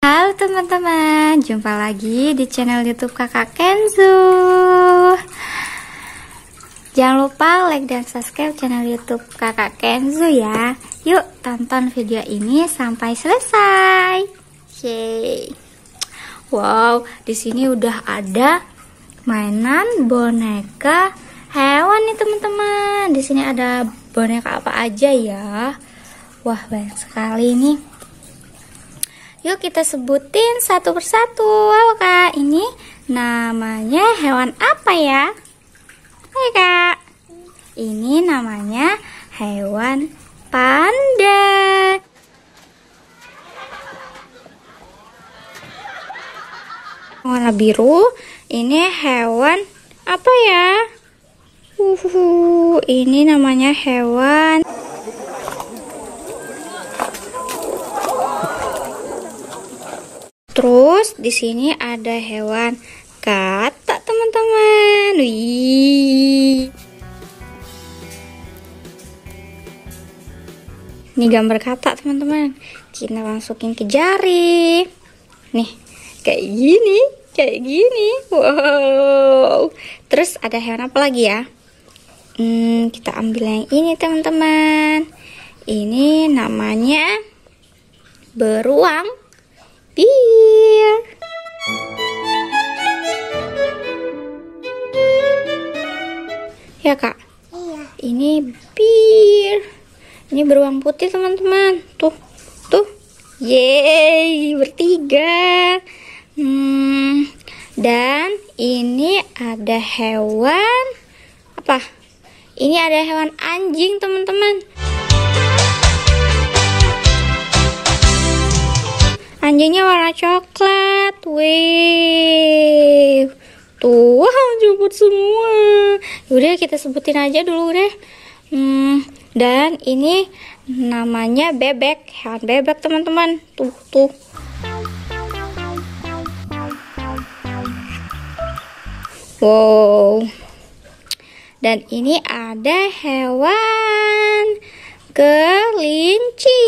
Halo teman-teman, jumpa lagi di channel YouTube Kakak Kenzo. Jangan lupa like dan subscribe channel YouTube Kakak Kenzo ya. Yuk tonton video ini sampai selesai. Yeay. Wow, di sini udah ada mainan boneka hewan nih teman-teman. Di sini ada boneka apa aja ya? Wah, banyak sekali nih. Yuk kita sebutin satu persatu. Wow kak, ini namanya hewan apa ya? Hai kak, ini namanya hewan panda. Warna biru, ini hewan apa ya? Ini namanya hewan Terus di sini ada hewan katak teman-teman. Wih. Ini gambar katak teman-teman. Kita masukin ke jari. Nih, kayak gini. Wow. Terus ada hewan apa lagi ya? Kita ambil yang ini teman-teman. Ini namanya beruang bir. Ya kak? Iya. Ini bir. Ini beruang putih teman-teman. Tuh. Yeay, bertiga. Dan ini ada hewan apa? Ini ada hewan anjing teman-teman. Anjingnya warna coklat. Wih. Tuh, jemput semua. Udah kita sebutin aja dulu deh. Dan ini namanya bebek. Hewan bebek teman-teman. Tuh. Wow. Dan ini ada hewan kelinci.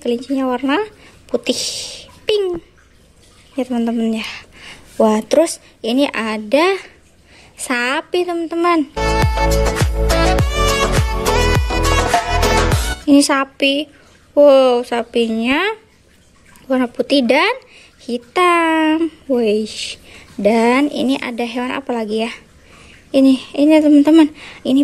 Kelincinya warna putih pink ya teman-teman ya. Wah, terus ini ada sapi teman-teman. Ini sapi. Wow, sapinya warna putih dan hitam. Wih. Dan ini ada hewan apa lagi ya? Ini teman-teman. Ini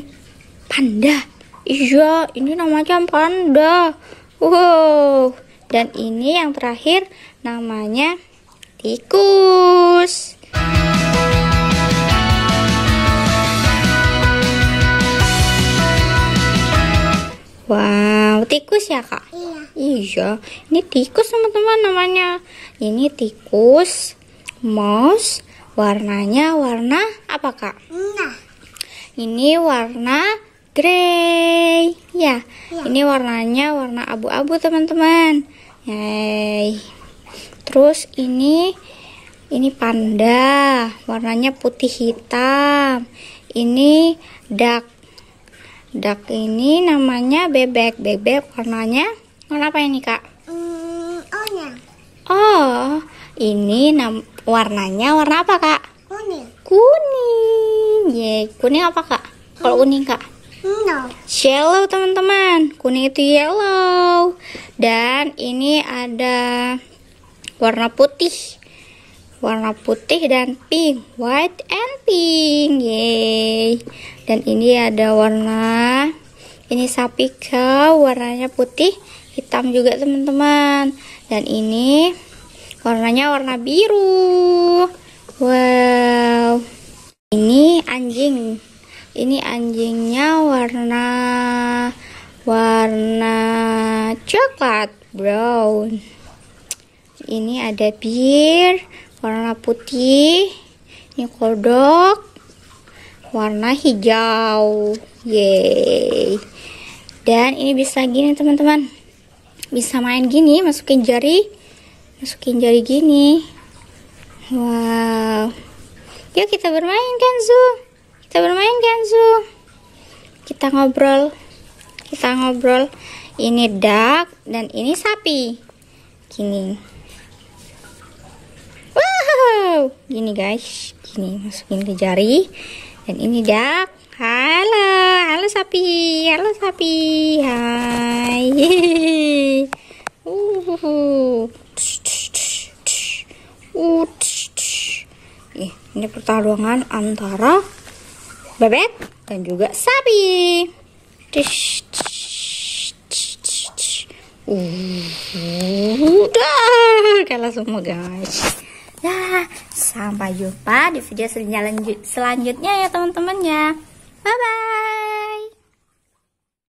panda. Iya, ini namanya panda. Wow. Dan ini yang terakhir namanya tikus. Wow, tikus ya kak? Iya, ini tikus teman-teman namanya. Ini tikus mouse. Warnanya warna apa kak? Ini warna grey ya. Ini warnanya warna abu-abu teman-teman. Yeay. Terus ini panda, warnanya putih hitam. Ini duck ini namanya bebek. Warnanya warna apa ini kak? Oranye. Oh, ini warnanya warna apa kak? Kuning. Yeay. Kuning apa kak? Kalau kuning kak? Yellow teman-teman. Kuning itu yellow. Dan ini ada warna putih dan pink, white and pink. Yeay. Dan ini ada warna, ini sapi cow, warnanya putih hitam juga teman-teman. Dan ini warnanya warna biru. Wow. Ini anjing. Ini anjingnya warna coklat brown. Ini ada bir warna putih. Ini kodok warna hijau. Yeay. Dan ini bisa gini teman-teman. Bisa main gini, masukin jari gini. Wow. Yuk kita bermain Kenzo. Kita ngobrol, kita kita ngobrol. Ini duck dan ini sapi. Gini. Wow, gini guys. Gini masukin ke jari. Dan ini duck. Halo, halo sapi. Halo sapi. Hai. Ini pertarungan antara bebek dan juga sapi. Udah kalah semua guys. Ya, sampai jumpa di video selanjutnya ya teman-teman ya. Bye bye.